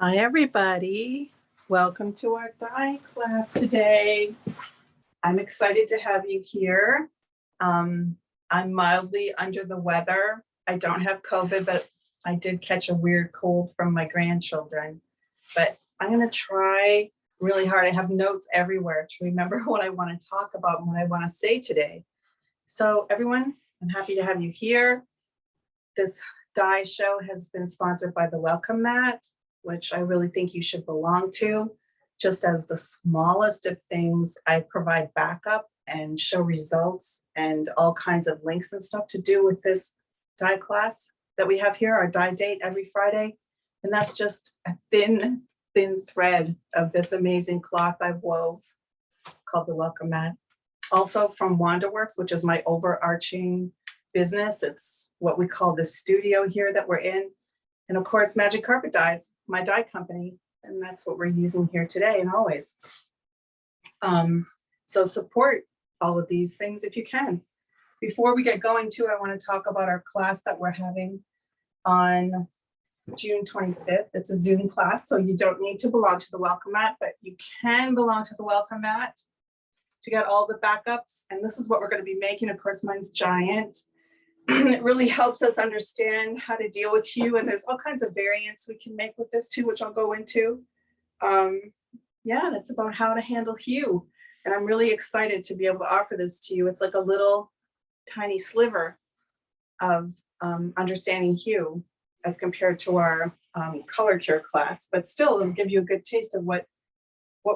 Hi, everybody. Welcome to our dye class today. I'm excited to have you here. I'm mildly under the weather. I don't have COVID, but I did catch a weird cold from my grandchildren. But I'm going to try really hard. I have notes everywhere to remember what I want to talk about and what I want to say today. So everyone, I'm happy to have you here. This dye show has been sponsored by the Welcome Mat, which I really think you should belong to. Just as the smallest of things, I provide backup and show results and all kinds of links and stuff to do with this dye class that we have here, our dye date every Friday. And that's just a thin thread of this amazing cloth I wove called the Welcome Mat. Also from WandaWorks, which is my overarching business. It's what we call the studio here that we're in. And of course, Magic Carpet Dyes, my dye company, and that's what we're using here today and always. So support all of these things if you can. Before we get going too, I want to talk about our class that we're having on June 25th. It's a Zoom class, so you don't need to belong to the Welcome Mat, but you can belong to the Welcome Mat to get all the backups. And this is what we're going to be making. Of course, mine's giant. It really helps us understand how to deal with hue, and there's all kinds of variants we can make with this too, which I'll go into. Yeah, it's about how to handle hue, and I'm really excited to be able to offer this to you. It's like a little tiny sliver of understanding hue as compared to our color cure class, but still it'll give you a good taste of what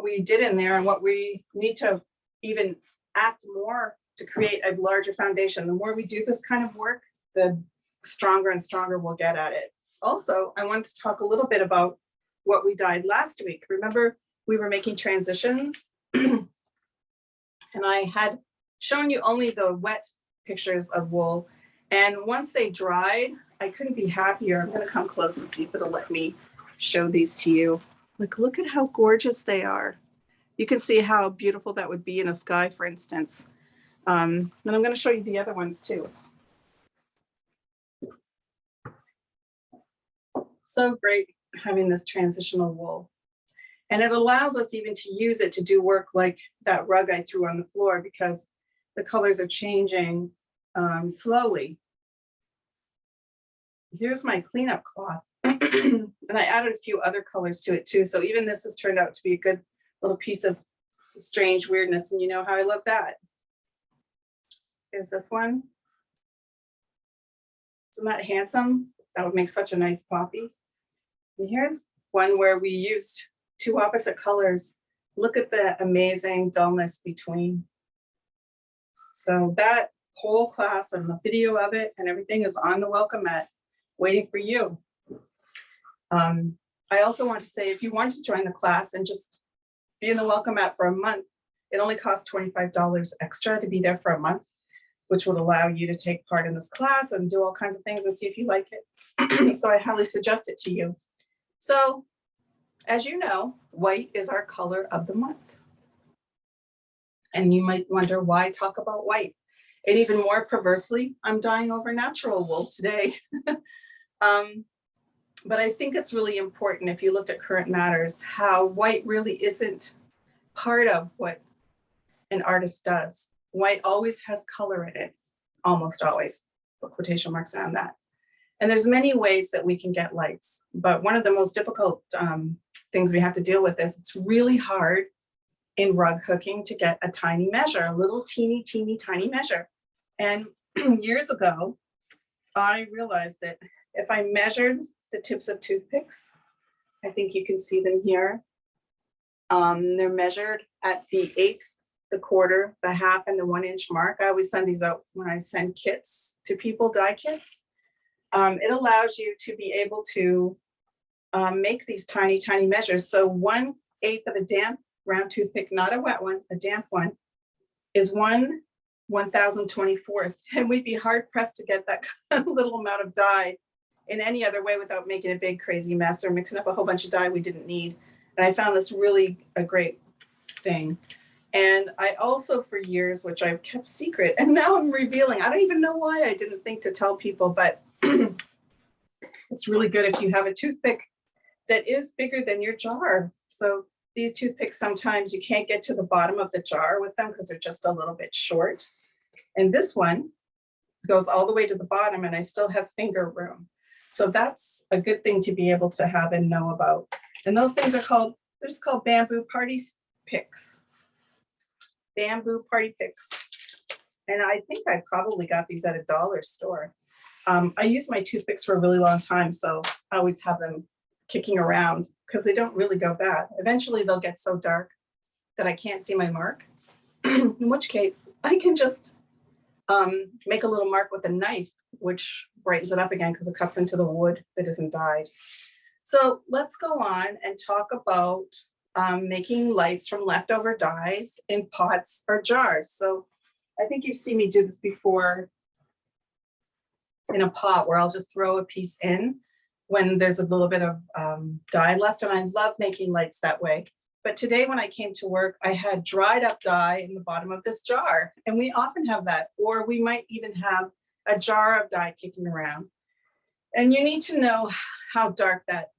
we did in there and what we need to even act more to create a larger foundation. The more we do this kind of work, the stronger and stronger we'll get at it. Also, I wanted to talk a little bit about what we dyed last week. Remember, we were making transitions and I had shown you only the wet pictures of wool. And once they dried, I couldn't be happier. I'm gonna come close and see if it'll let me show these to you. Like, look at how gorgeous they are. You can see how beautiful that would be in a sky, for instance. And I'm going to show you the other ones too. So great having this transitional wool. And it allows us even to use it to do work like that rug I threw on the floor, because the colors are changing slowly. Here's my cleanup cloth. And I added a few other colors to it too. So even this has turned out to be a good little piece of strange weirdness. And you know how I love that. Here's this one. Isn't that handsome? That would make such a nice poppy. And here's one where we used two opposite colors. Look at the amazing dullness between. So that whole class and the video of it and everything is on the Welcome Mat waiting for you. I also want to say, if you want to join the class and just be in the Welcome Mat for a month, it only costs $25 extra to be there for a month, which would allow you to take part in this class and do all kinds of things and see if you like it. So I highly suggest it to you. So as you know, white is our color of the month. And you might wonder why talk about white. And even more perversely, I'm dyeing over natural wool today. But I think it's really important, if you looked at current matters, how white really isn't part of what an artist does. White always has color in it, almost always, put quotation marks around that. And there's many ways that we can get lights, but one of the most difficult things we have to deal with is it's really hard in rug hooking to get a tiny measure, a little teeny tiny measure. And years ago, I realized that if I measured the tips of toothpicks, I think you can see them here. They're measured at the eighth, the quarter, the half, and the 1 inch mark. I always send these out when I send kits to people, dye kits. It allows you to be able to make these tiny measures. So 1/8 of a damp round toothpick, not a wet one, a damp one, is 1/1024th. And we'd be hard pressed to get that little amount of dye in any other way without making a big crazy mess or mixing up a whole bunch of dye we didn't need. And I found this really a great thing. And I also, for years, which I've kept secret, and now I'm revealing, I don't even know why I didn't think to tell people, but it's really good if you have a toothpick that is bigger than your jar. So these toothpicks, sometimes you can't get to the bottom of the jar with them because they're just a little bit short. And this one goes all the way to the bottom and I still have finger room. So that's a good thing to be able to have and know about. And those things are called, they're just called bamboo party picks. Bamboo party picks. And I think I probably got these at a dollar store. I use my toothpicks for a really long time, so I always have them kicking around because they don't really go bad. Eventually they'll get so dark that I can't see my mark, in which case I can just make a little mark with a knife, which brightens it up again because it cuts into the wood that isn't dyed. So let's go on and talk about making lights from leftover dyes in pots or jars. So I think you've seen me do this before in a pot where I'll just throw a piece in when there's a little bit of dye left, and I love making lights that way. But today when I came to work, I had dried up dye in the bottom of this jar, and we often have that, or we might even have a jar of dye kicking around. And you need to know how dark that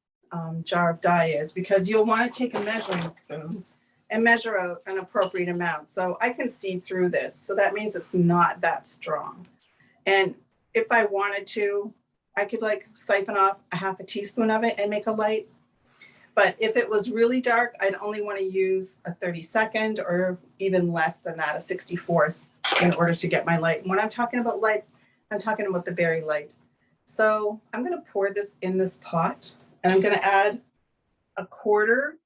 jar of dye is, because you'll want to take a measuring spoon and measure out an appropriate amount. So I can see through this, so that means it's not that strong. And if I wanted to, I could like siphon off a half a teaspoon of it and make a light. But if it was really dark, I'd only want to use a 32nd or even less than that, a 64th, in order to get my light. And when I'm talking about lights, I'm talking about the berry light. So I'm going to pour this in this pot, and I'm going to add a 1/4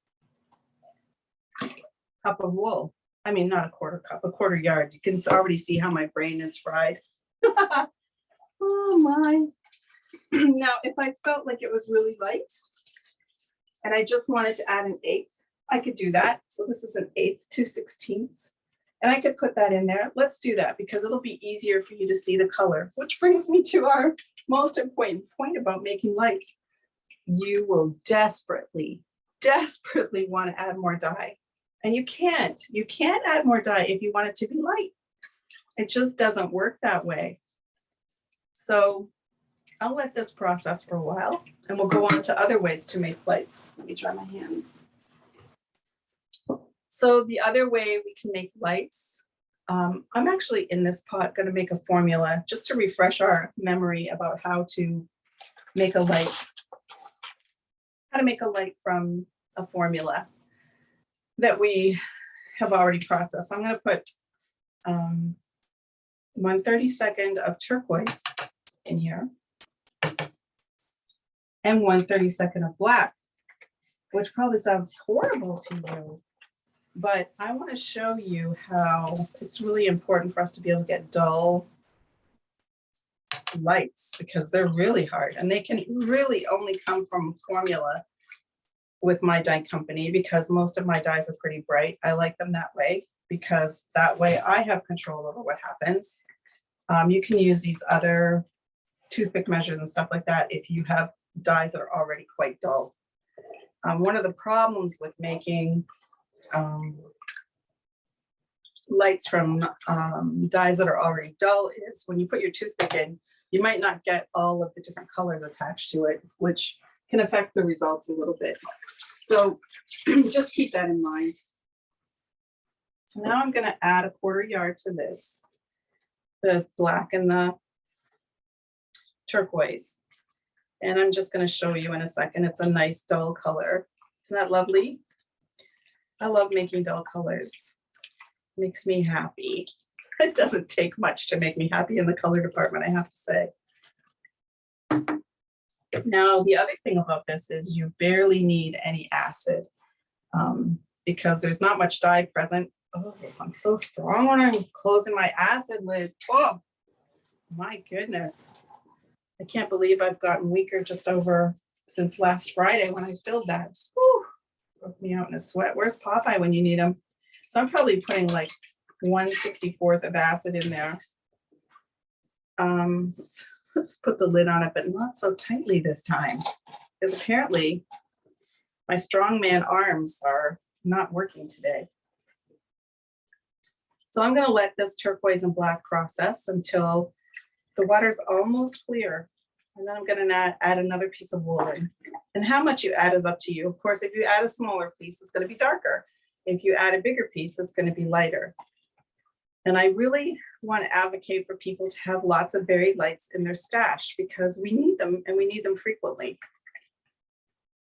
cup of wool. I mean, not a 1/4 cup, a 1/4 yard. You can already see how my brain is fried. Oh my. Now, if I felt like it was really light and I just wanted to add an 1/8, I could do that. So this is an 1/8, 2/16, and I could put that in there. Let's do that because it'll be easier for you to see the color, which brings me to our most important point about making lights. You will desperately want to add more dye, and you can't add more dye if you want it to be light. It just doesn't work that way. So I'll let this process for a while, and we'll go on to other ways to make lights. Let me dry my hands. So the other way we can make lights, I'm actually in this pot going to make a formula just to refresh our memory about how to make a light, from a formula that we have already processed. I'm going to put 1/32 of turquoise in here and 1/32 of black, which probably sounds horrible to you, but I want to show you how it's really important for us to be able to get dull lights, because they're really hard and they can really only come from formula with my dye company, because most of my dyes are pretty bright. I like them that way because that way I have control over what happens. You can use these other toothpick measures and stuff like that if you have dyes that are already quite dull. One of the problems with making lights from dyes that are already dull is when you put your toothpick in, you might not get all of the different colors attached to it, which can affect the results a little bit. So just keep that in mind. So now I'm going to add a 1/4 yard to this, the black and the turquoise. And I'm just going to show you in a second. It's a nice dull color. Isn't that lovely? I love making dull colors. Makes me happy. It doesn't take much to make me happy in the color department, I have to say. Now, the other thing about this is you barely need any acid because there's not much dye present. Oh, I'm so strong when I'm closing my acid lid. Oh, my goodness. I can't believe I've gotten weaker just over since last Friday when I filled that. Whew, broke me out in a sweat. Where's Popeye when you need him? So I'm probably putting like 1/64 of acid in there. Let's put the lid on it, but not so tightly this time, because apparently my strongman arms are not working today. So I'm going to let this turquoise and black process until the water's almost clear. And then I'm gonna add another piece of wool in. And how much you add is up to you. Of course, if you add a smaller piece, it's gonna be darker. If you add a bigger piece, it's gonna be lighter. And I really want to advocate for people to have lots of varied lights in their stash because we need them and we need them frequently.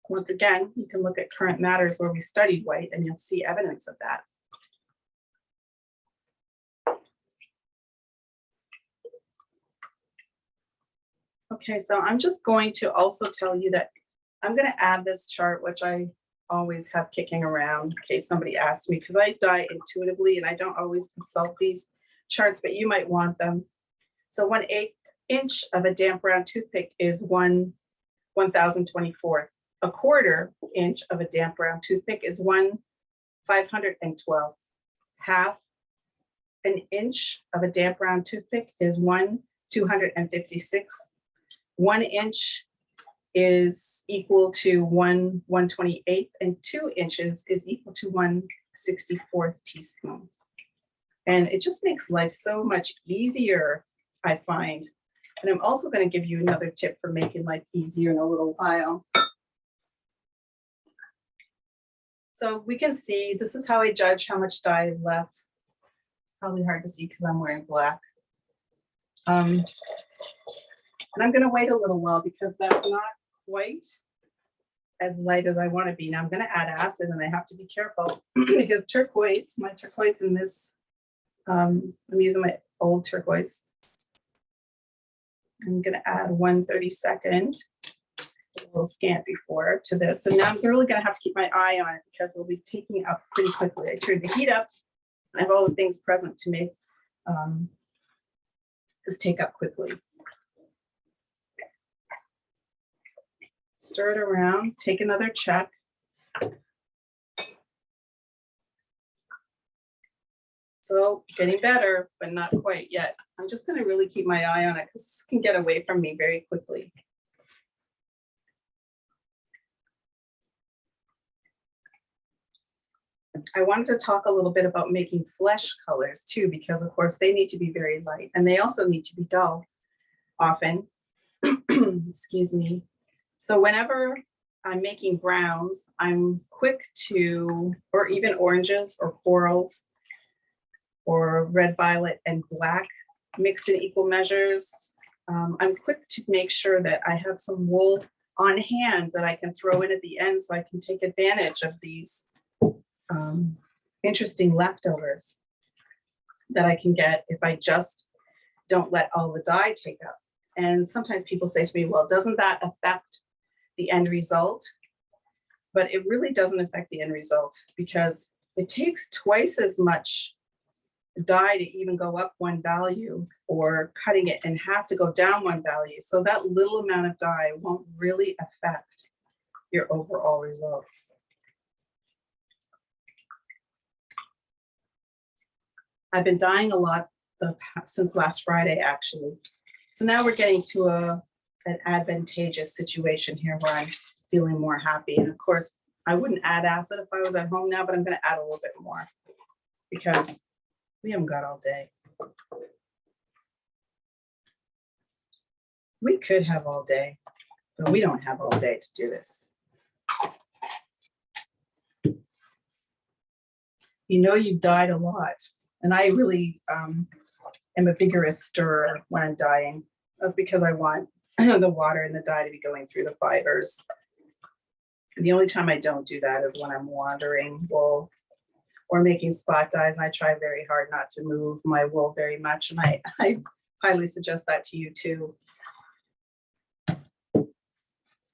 Once again, you can look at Current Matters where we studied white and you'll see evidence of that. Okay, so I'm just going to also tell you that I'm going to add this chart, which I always have kicking around in case somebody asks me, because I dye intuitively and I don't always consult these charts, but you might want them. So 1/8 inch of a damp brown toothpick is 1/1024th. A 1/4 inch of a damp brown toothpick is 1/512th. Half an inch of a damp brown toothpick is 1/256th. 1 inch is equal to 1/128th, and 2 inches is equal to 1/64th teaspoon. And it just makes life so much easier, I find. And I'm also going to give you another tip for making life easier in a little while. So we can see, this is how I judge how much dye is left. Probably hard to see because I'm wearing black. And I'm going to wait a little while because that's not quite as light as I want to be. Now I'm going to add acid and I have to be careful because turquoise, my turquoise in this, I'm using my old turquoise. I'm going to add 1/32nd, a little scant before to this. So now I'm really going to have to keep my eye on it because it'll be taking up pretty quickly. I turned the heat up. I have all the things present to make this take up quickly. Stir it around, take another check. So getting better, but not quite yet. I'm just going to really keep my eye on it because this can get away from me very quickly. I wanted to talk a little bit about making flesh colors too, because of course they need to be very light and they also need to be dull often. Excuse me. So whenever I'm making browns, I'm quick to, or even oranges or corals or red, violet, and black mixed in equal measures. I'm quick to make sure that I have some wool on hand that I can throw in at the end so I can take advantage of these interesting leftovers that I can get if I just don't let all the dye take up. And sometimes people say to me, well, doesn't that affect the end result? But it really doesn't affect the end result because it takes twice as much dye to even go up one value or cutting it in half to go down one value. So that little amount of dye won't really affect your overall results. I've been dyeing a lot since last Friday, actually. So now we're getting to an advantageous situation here where I'm feeling more happy. And of course, I wouldn't add acid if I was at home now, but I'm going to add a little bit more because we haven't got all day. We could have all day, but we don't have all day to do this. You know you've dyed a lot. And I really am a vigorous stirrer when I'm dyeing. That's because I want the water and the dye to be going through the fibers. And the only time I don't do that is when I'm wandering wool or making spot dyes. And I try very hard not to move my wool very much. And I highly suggest that to you too.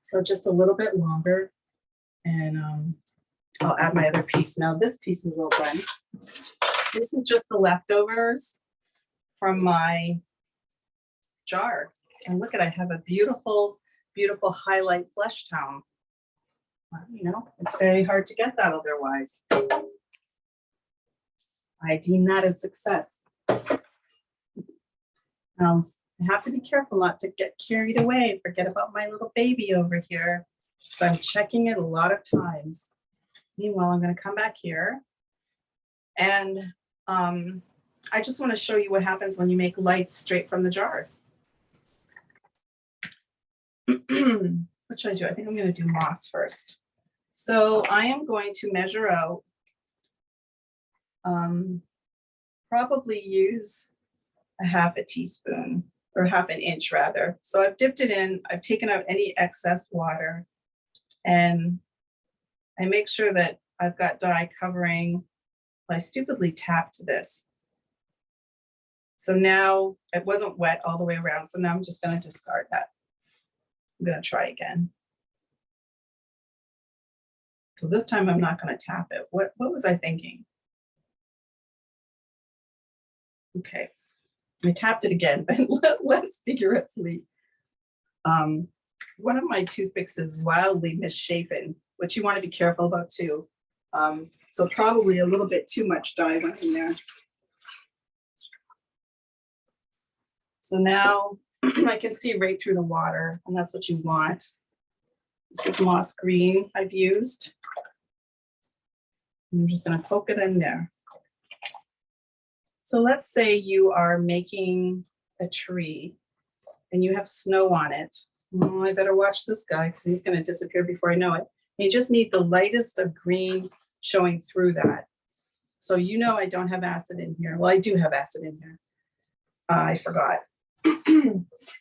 So just a little bit longer. And I'll add my other piece. Now this piece is all done. This is just the leftovers from my jar. And look at, I have a beautiful, beautiful highlight flesh tone. You know, it's very hard to get that otherwise. I deem that a success. I have to be careful not to get carried away, forget about my little baby over here. So I'm checking it a lot of times. Meanwhile, I'm going to come back here and I just want to show you what happens when you make lights straight from the jar. What should I do? I think I'm going to do moss first. So I am going to measure out, probably use a half a teaspoon or half an inch rather. So I've dipped it in, I've taken out any excess water, and I make sure that I've got dye covering. I stupidly tapped this. So now it wasn't wet all the way around. So now I'm just going to discard that. I'm going to try again. So this time I'm not going to tap it. What was I thinking? Okay, I tapped it again, but less vigorously. One of my toothpicks is wildly misshapen, which you want to be careful about too. So probably a little bit too much dye went in there. So now I can see right through the water, and that's what you want. This is moss green I've used. I'm just going to poke it in there. So let's say you are making a tree and you have snow on it. Oh, I better watch this guy because he's going to disappear before I know it. You just need the lightest of green showing through that. So you know I don't have acid in here. Well, I do have acid in here. I forgot.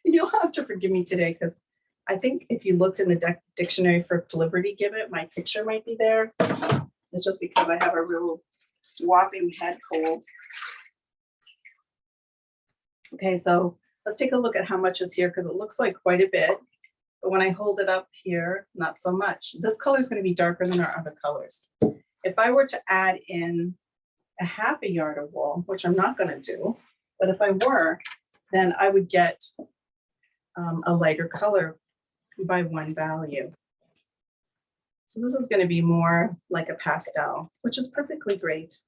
You'll have to forgive me today because I think if you looked in the dictionary for flibbertigibbet, my picture might be there. It's just because I have a real whopping head cold. Okay, so let's take a look at how much is here because it looks like quite a bit. But when I hold it up here, not so much. This color is going to be darker than our other colors. If I were to add in a half a yard of wool, which I'm not going to do, but if I were, then I would get a lighter color by one value. So this is going to be more like a pastel, which is perfectly great.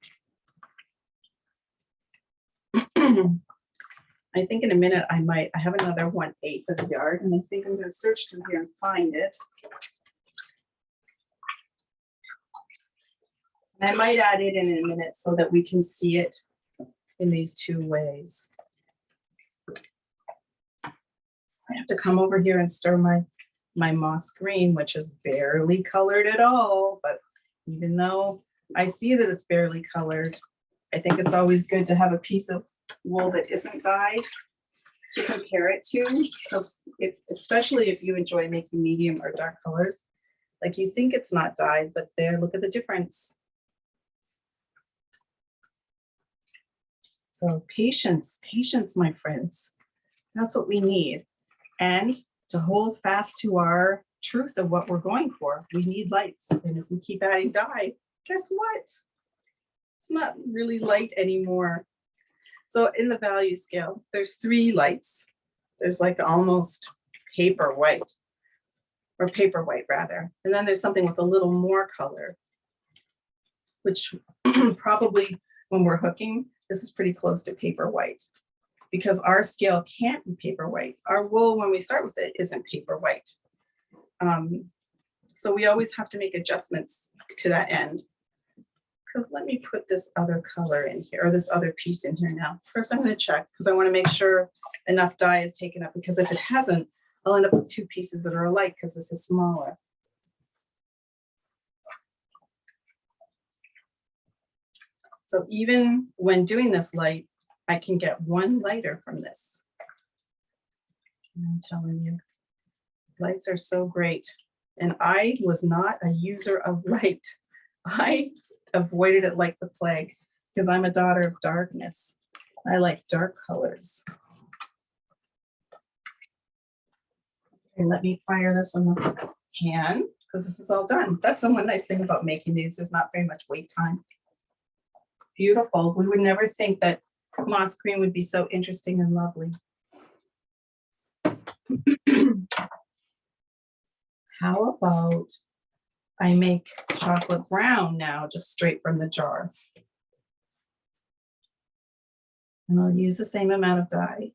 I think in a minute I have another 1/8 of the yard, and I think I'm going to search through here and find it. And I might add it in a minute so that we can see it in these two ways. I have to come over here and stir my moss green, which is barely colored at all. But even though I see that it's barely colored, I think it's always good to have a piece of wool that isn't dyed to compare it to, because especially if you enjoy making medium or dark colors, like you think it's not dyed, but there, look at the difference. So patience, my friends, that's what we need. And to hold fast to our truth of what we're going for, we need lights. And if we keep adding dye, guess what? It's not really light anymore. So in the value scale, there's 3 lights. There's like almost paper white, or paper white rather. And then there's something with a little more color, which probably when we're hooking, this is pretty close to paper white because our scale can't be paper white. Our wool, when we start with it, isn't paper white. So we always have to make adjustments to that end. Let me put this other color in here, or this other piece in here now. First, I'm going to check because I want to make sure enough dye is taken up, because if it hasn't, I'll end up with 2 pieces that are alike because this is smaller. So even when doing this light, I can get 1 lighter from this. I'm telling you, lights are so great. And I was not a user of light. I avoided it like the plague because I'm a daughter of darkness. I like dark colors. And let me fire this on the pan because this is all done. That's the one nice thing about making these. There's not very much wait time. Beautiful. We would never think that moss green would be so interesting and lovely. How about I make chocolate brown now, just straight from the jar. And I'll use the same amount of dye.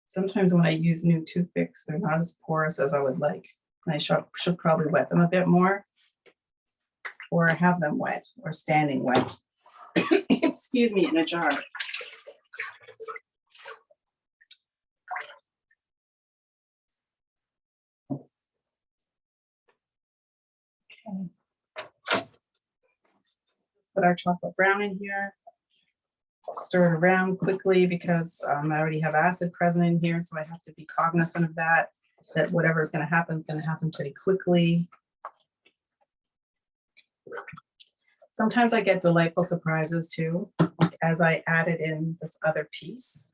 Sometimes when I use new toothpicks, they're not as porous as I would like. And I should probably wet them a bit more, or have them wet or standing wet. Excuse me, in a jar. put our chocolate brown in here. Stir it around quickly because I already have acid present in here, so I have to be cognizant of that whatever is going to happen pretty quickly. Sometimes I get delightful surprises too, as I added in this other piece.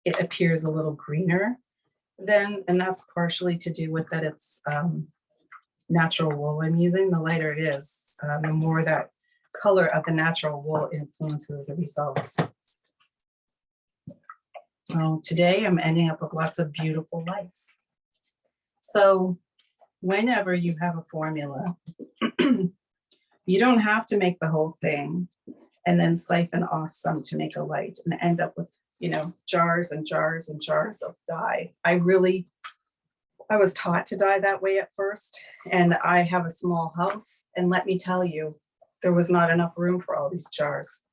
It appears a little greener then, and that's partially to do with that it's natural wool I'm using. The lighter it is, the more that color of the natural wool influences the results. So today I'm ending up with lots of beautiful lights. So whenever you have a formula, you don't have to make the whole thing and then siphon off some to make a light and end up with, you know, jars and jars and jars of dye. I was taught to dye that way at first, and I have a small house, and let me tell you, there was not enough room for all these jars.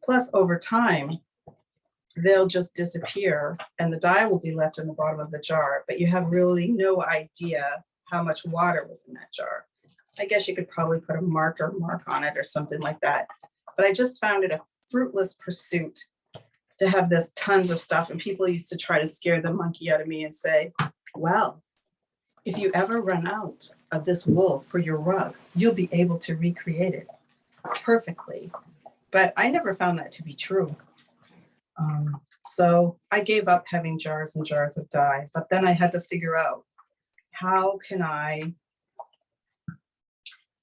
Plus, over time, they'll just disappear and the dye will be left in the bottom of the jar, but you have really no idea how much water was in that jar. I guess you could probably put a mark on it or something like that. But I just found it a fruitless pursuit to have this tons of stuff. And people used to try to scare the monkey out of me and say, well, if you ever run out of this wool for your rug, you'll be able to recreate it perfectly. But I never found that to be true. So I gave up having jars and jars of dye, but then I had to figure out, how can I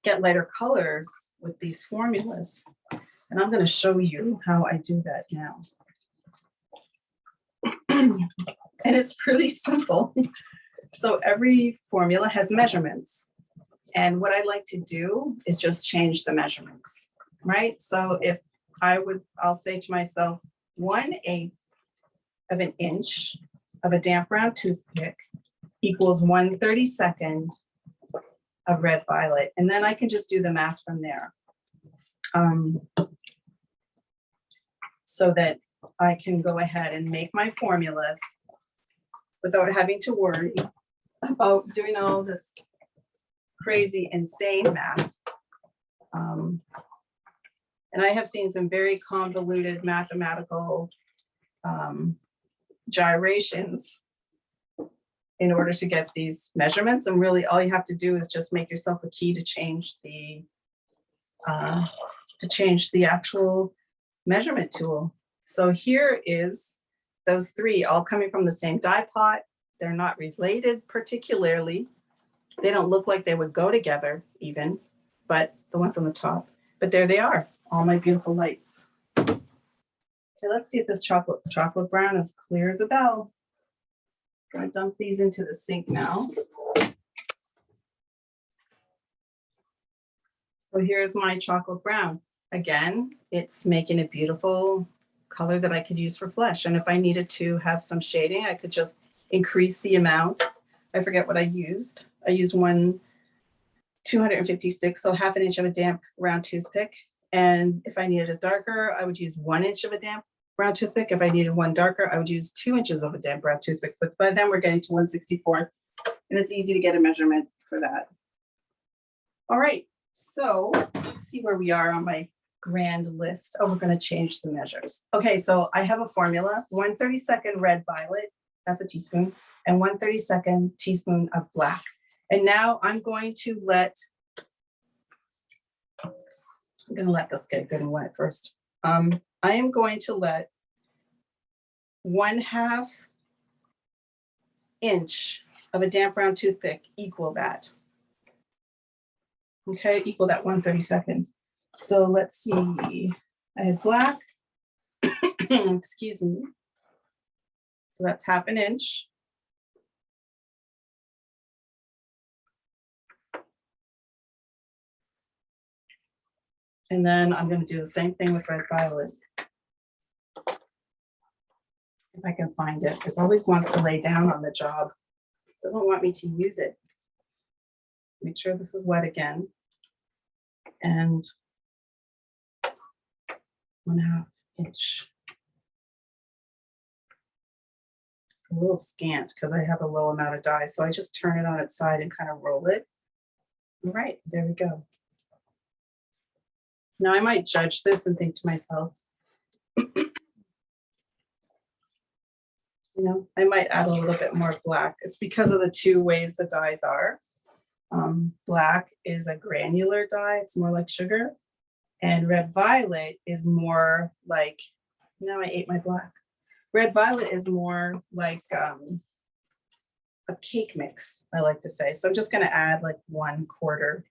get lighter colors with these formulas? And I'm going to show you how I do that now. And it's pretty simple. So every formula has measurements. And what I like to do is just change the measurements, right? So if I'll say to myself, 1/8 of an inch of a damp round toothpick equals 1/32 of red violet. And then I can just do the math from there. So that I can go ahead and make my formulas without having to worry about doing all this crazy, insane math. And I have seen some very convoluted mathematical gyrations in order to get these measurements. And really all you have to do is just make yourself a key to change the actual measurement tool. So here is those three all coming from the same dye pot. They're not related particularly. They don't look like they would go together even, but the ones on the top, but there they are, all my beautiful lights. Okay, let's see if this chocolate brown is clear as a bell. I'm gonna dump these into the sink now. So here's my chocolate brown. Again, it's making a beautiful color that I could use for flesh. And if I needed to have some shading, I could just increase the amount. I forget what I used. I used 256, so 1/2 inch of a damp round toothpick. And if I needed it darker, I would use 1 inch of a damp round toothpick. If I needed one darker, I would use 2 inches of a damp round toothpick. But by then we're getting to 1/64, and it's easy to get a measurement for that. All right, so let's see where we are on my grand list. Oh, we're going to change the measures. Okay, so I have a formula: 1/32 red violet, that's a teaspoon, and 1/32 teaspoon of black. And now I'm going to let this get good and wet first. I am going to let 1/2 inch of a damp round toothpick equal that. Okay, equal that 1/32. So let's see, I had black, excuse me. So that's 1/2 inch. And then I'm going to do the same thing with red violet. If I can find it. It always wants to lay down on the job. It doesn't want me to use it. Make sure this is wet again. And 1/2 inch. It's a little scant because I have a low amount of dye. So I just turn it on its side and kind of roll it. All right, there we go. Now I might judge this and think to myself, I might add a little bit more black. It's because of the two ways the dyes are. Black is a granular dye. It's more like sugar. And red violet is more like, now I ate my black. Red violet is more like a cake mix, I like to say. So I'm just going to add like 1/4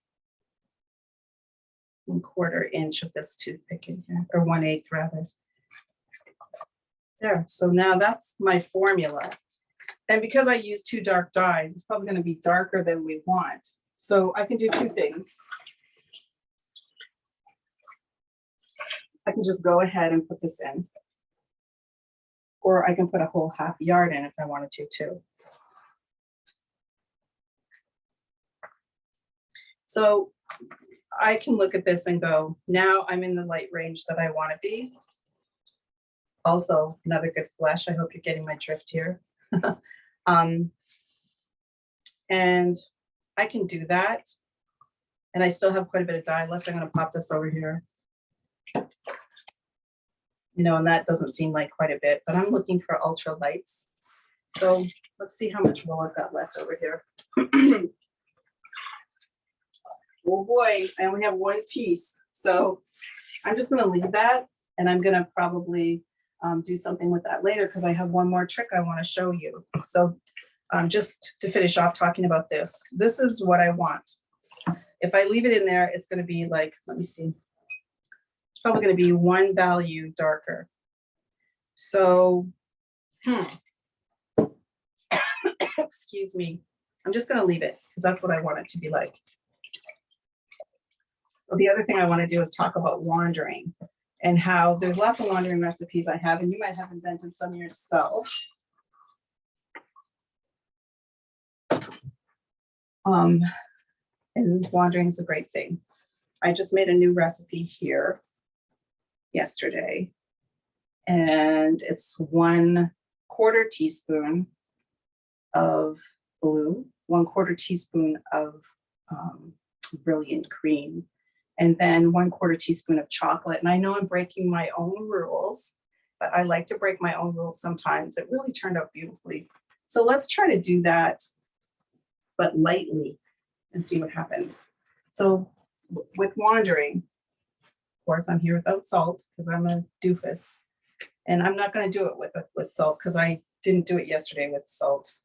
inch of this toothpick in here, or 1/8 rather. There, so now that's my formula. And because I use 2 dark dyes, it's probably going to be darker than we want. So I can do 2 things. I can just go ahead and put this in. Or I can put a whole half yard in if I wanted to too. So I can look at this and go, now I'm in the light range that I want to be. Also, another good flush. I hope you're getting my drift here. And I can do that. And I still have quite a bit of dye left. I'm going to pop this over here. And that doesn't seem like quite a bit, but I'm looking for ultra lights. So let's see how much wool I've got left over here. Oh boy, I only have 1 piece. So I'm just going to leave that, and I'm going to probably do something with that later because I have one more trick I want to show you. So just to finish off talking about this is what I want. If I leave it in there, it's going to be like, let me see. It's probably going to be 1 value darker. So, excuse me. I'm just going to leave it because that's what I want it to be like. So the other thing I want to do is talk about wandering and how there's lots of wandering recipes I have, and you might have invented some yourself. And wandering is a great thing. I just made a new recipe here yesterday, and it's 1/4 teaspoon of blue, 1/4 teaspoon of brilliant green, and then 1/4 teaspoon of chocolate. And I know I'm breaking my own rules, but I like to break my own rules sometimes. It really turned out beautifully. So let's try to do that, but lightly, and see what happens. So with wandering, of course, I'm here without salt because I'm a doofus. And I'm not going to do it with salt because I didn't do it yesterday with salt.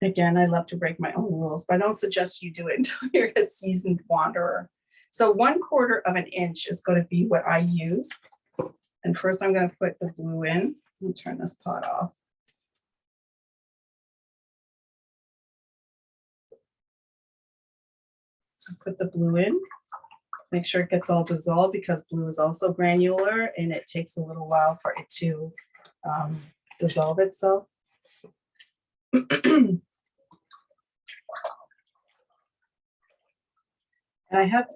Again, I love to break my own rules, but I don't suggest you do it until you're a seasoned wanderer. So 1/4 of an inch is going to be what I use. And first I'm going to put the blue in. Let me turn this pot off. So put the blue in. Make sure it gets all dissolved because blue is also granular and it takes a little while for it to dissolve itself. And I have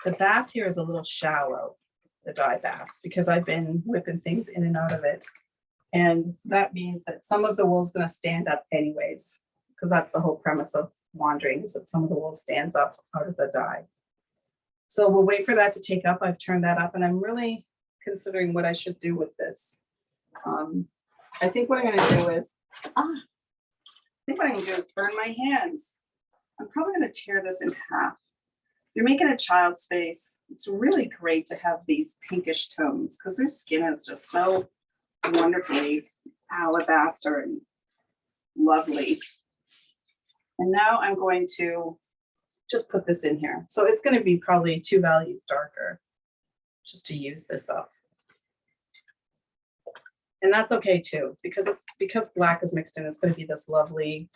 the bath here is a little shallow, the dye bath, because I've been whipping things in and out of it. And that means that some of the wool is going to stand up anyways, because that's the whole premise of wandering, is that some of the wool stands up out of the dye. So we'll wait for that to take up. I've turned that up, and I'm really considering what I should do with this. I think what I'm going to do is, burn my hands. I'm probably going to tear this in half. You're making a child's face. It's really great to have these pinkish tones because their skin is just so wonderfully alabaster and lovely. And now I'm going to just put this in here. So it's going to be probably 2 values darker just to use this up. And that's okay too, because black is mixed in, it's going to be this lovely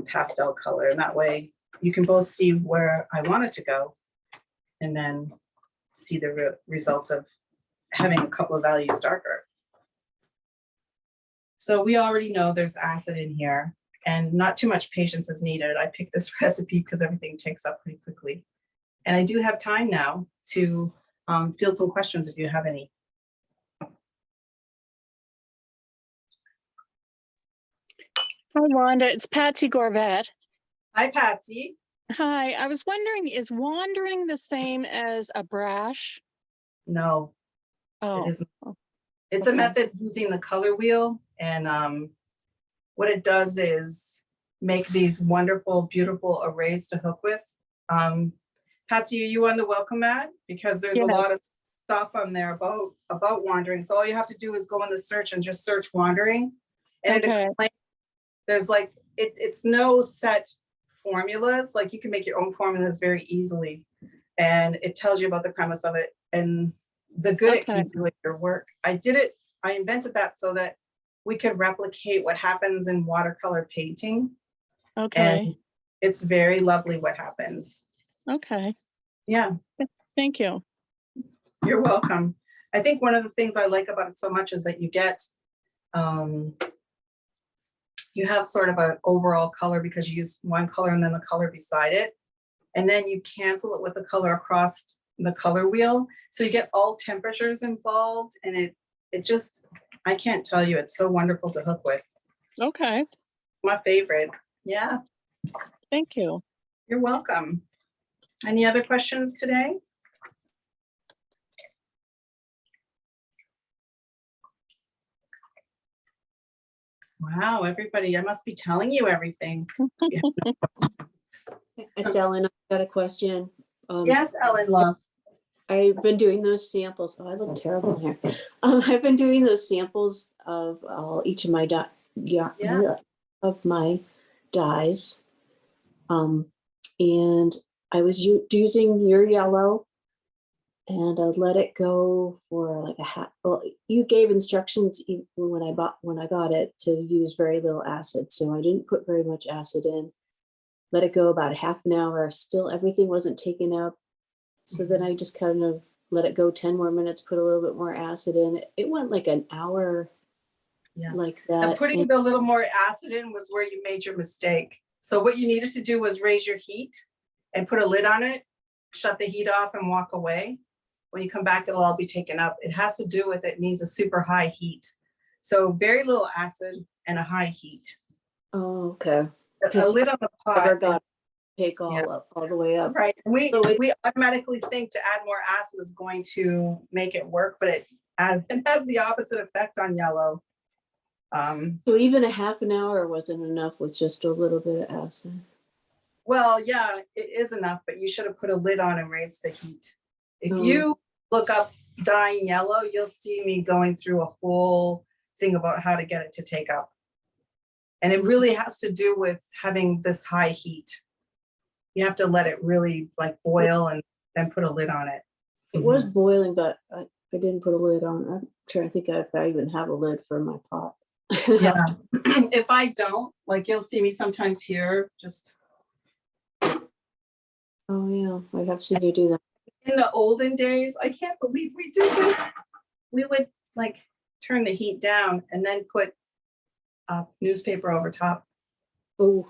pastel color. And that way you can both see where I want it to go and then see the results of having a couple of values darker. So we already know there's acid in here and not too much patience is needed. I picked this recipe because everything takes up pretty quickly. And I do have time now to field some questions if you have any. Hi, Wanda. It's Patsy Gorveatte. Hi, Patsy. Hi, I was wondering, is wandering the same as a brush? No, it Oh, isn't. It's a okay. method using the color wheel, and what it does is make these wonderful, beautiful arrays to hook with. Patsy, are you on the welcome mat? Because there's a lot Yes. of stuff on there about wandering. So all you have to do is go in the search and just search wandering, and it Okay. explains. There's like it's no set formulas. Like you can make your own formulas very easily, and it tells you about the premise of it and the good it Okay. can do with your work. I invented that so that we could replicate what happens in watercolor painting, Okay. and it's very lovely what happens. Okay. Yeah, Thank you. you're welcome. I think one of the things I like about it so much is that um, you have sort of an overall color because you use one color and then the color beside it. And then you cancel it with the color across the color wheel. So you get all temperatures involved, and it just, I can't tell you, it's so wonderful to hook with. Okay. My favorite. Yeah, Thank you. you're welcome. Any other questions today? Wow, everybody, I must be telling you everything. Yeah. It's Ellen. I've got a question. Yes, Ellen Love. I've been doing those samples. Oh, I look terrible here. I've been doing those samples of each of my of my dyes, and I was using your yellow, and I let it go for like a half. Well, you gave instructions even when I got it to use very little acid, so I didn't put very much acid in. Let it go about a half an hour. Still, everything wasn't taken up. So then I just kind of let it go 10 more minutes, put a little bit more acid in. It went like an hour like that. And putting the little more acid in was where you made your mistake. So what you needed to do was raise your heat and put a lid on it, shut the heat off and walk away. When you come back, it'll all be taken up. It has to do with it needs a super high heat. So very little acid and a high heat. Oh, okay. A lid on the pot. Never got take all the way up. Right. We automatically think to add more acid is going to make it work, but it has the opposite effect on yellow. So even a half an hour wasn't enough with just a little bit of acid. Well, yeah, it is enough, but you should have put a lid on and raised the heat. If you look up dyeing yellow, you'll see me going through a whole thing about how to get it to take up. And it really has to do with having this high heat. You have to let it really like boil and then put a lid on it. It was boiling, but I didn't put a lid on. I'm trying to think if I even have a lid for my pot. Yeah. If I don't, like you'll see me sometimes here, just. Oh yeah, I have seen you do that. In the olden days, I can't believe we did this. We would like turn the heat down and then put newspaper over top. Oh.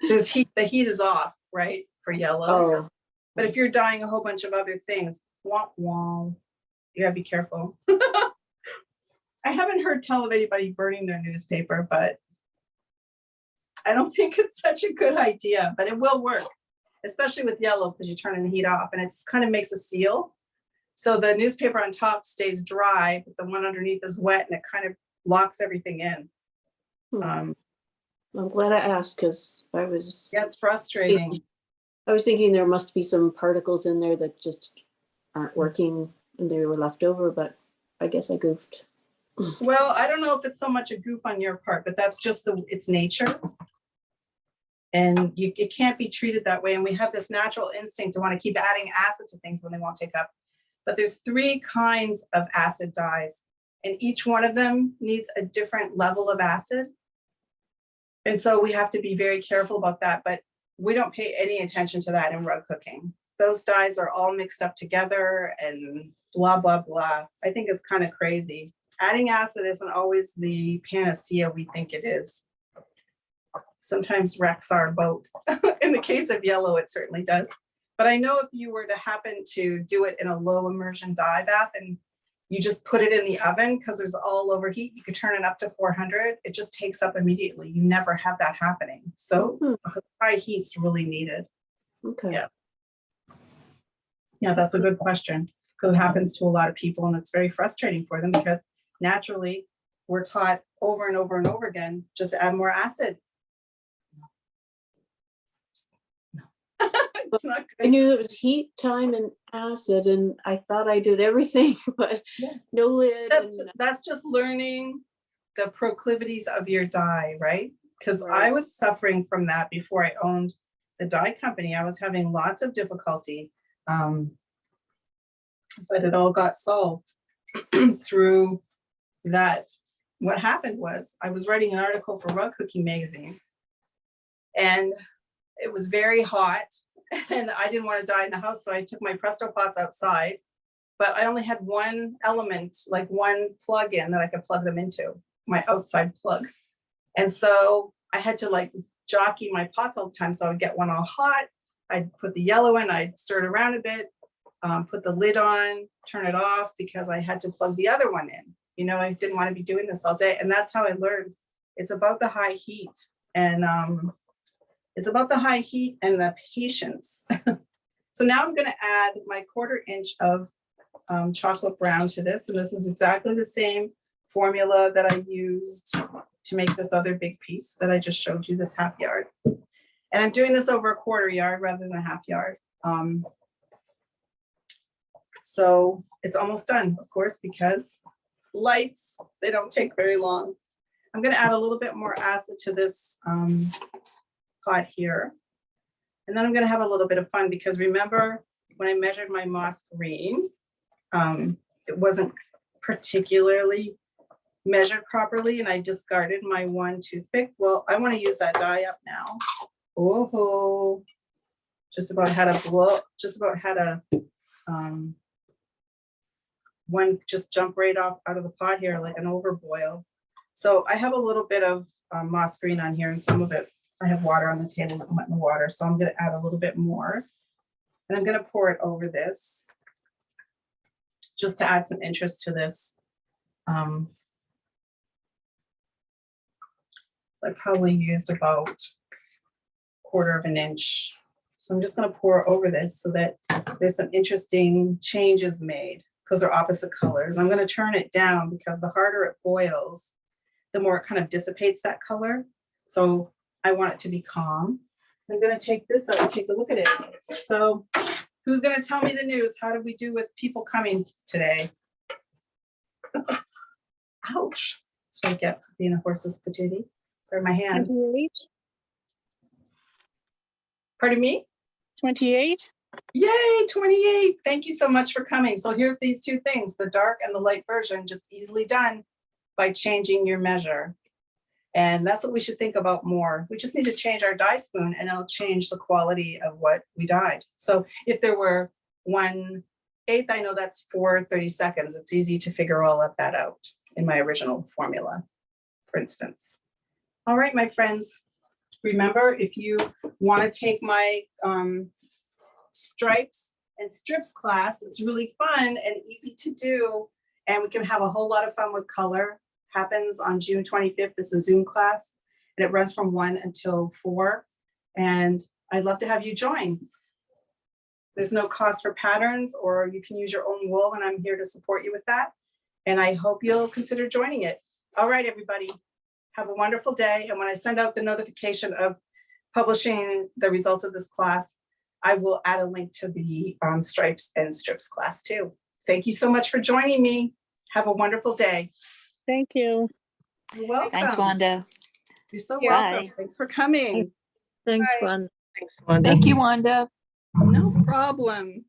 There's heat, the heat is off, right? For yellow. Oh. But if you're dyeing a whole bunch of other things, wah, wah, you gotta be careful. I haven't heard tell of anybody burning their newspaper, but I don't think it's such a good idea, but it will work, especially with yellow because you're turning the heat off and it's kind of makes a seal. So the newspaper on top stays dry, but the one underneath is wet and it kind of locks everything in. I'm glad I asked because I was. Yeah, it's frustrating. I was thinking there must be some particles in there that just aren't working and they were left over, but I guess I goofed. Well, I don't know if it's so much a goof on your part, but that's just its nature. And it can't be treated that way. And we have this natural instinct to want to keep adding acid to things when they won't take up. But there's 3 kinds of acid dyes, and each one of them needs a different level of acid. And so we have to be very careful about that, but we don't pay any attention to that in rug cooking. Those dyes are all mixed up together and blah, blah, blah. I think it's kind of crazy. Adding acid isn't always the panacea we think it is. Sometimes wrecks our boat. In the case of yellow, it certainly does. But I know if you were to happen to do it in a low immersion dye bath and you just put it in the oven because there's all over heat. You could turn it up to 400. It just takes up immediately. You never have that happening. So high heat's really needed. Okay. Yeah. Yeah, that's a good question because it happens to a lot of people and it's very frustrating for them because naturally we're taught over and over and over again, just add more acid. It's not I good. knew it was heat, time, and acid, and I thought I did everything, but Yeah. no lid. That's just learning the proclivities of your dye, right? Because Right. I was suffering from that before I owned the dye company. I was having lots of difficulty, but it all got solved through that. What happened was I was writing an article for Rug Cooking Magazine, and it was very hot, and I didn't want to dye in the house, so I took my Presto pots outside. But I only had one element, like one plug in that I could plug them into, my outside plug. And so I had to like jockey my pots all the time. So I would get one all hot. I'd put the yellow in, I'd stir it around a bit, put the lid on, turn it off because I had to plug the other one in. You know, I didn't want to be doing this all day. And that's how I learned. It's about the high heat and the patience. So now I'm going to add my 1/4 inch of chocolate brown to this. And this is exactly the same formula that I used to make this other big piece that I just showed you, this 1/2 yard. And I'm doing this over a 1/4 yard rather than a 1/2 yard. So it's almost done, of course, because lights, they don't take very long. I'm going to add a little bit more acid to this pot here. And then I'm going to have a little bit of fun because remember when I measured my moss green, it wasn't particularly measured properly and I discarded my one toothpick. Well, I want to use that dye up now. Oh, just about had a one just jump right off out of the pot here like an overboil. So I have a little bit of moss green on here and some of it, I have water on the table that went in the water. So I'm going to add a little bit more and I'm going to pour it over this just to add some interest to this. So I probably used about 1/4 inch. So I'm just going to pour over this so that there's some interesting changes made because they're opposite colors. I'm going to turn it down because the harder it boils, the more it kind of dissipates that color. So I want it to be calm. I'm going to take this out and take a look at it. So who's going to tell me the news? How did we do with people coming today? Ouch. That's what I get for being a horse's patootie. Or my hand. 28. Pardon me? 28. Yay, 28. Thank you so much for coming. So here's these two things, the dark and the light version, just easily done by changing your measure. And that's what we should think about more. We just need to change our dye spoon and it'll change the quality of what we dyed. So if there were 1/8, I know that's 4 30-seconds. It's easy to figure all of that out in my original formula, for instance. All right, my friends, remember if you want to take my stripes and strips class, it's really fun and easy to do. And we can have a whole lot of fun with color. Happens on June 25th. It's a Zoom class and it runs from 1 until 4. And I'd love to have you join. There's no cost for patterns or you can use your own wool and I'm here to support you with that. And I hope you'll consider joining it. All right, everybody, have a wonderful day. And when I send out the notification of publishing the results of this class, I will add a link to the stripes and strips class too. Thank you so much for joining me. Have a wonderful day. Thank you. You're welcome. Thanks, Wanda. You're so Bye. welcome. Thanks for coming. Thanks, Bye. Juan. Thanks, Wanda. Thank you, Wanda. No problem.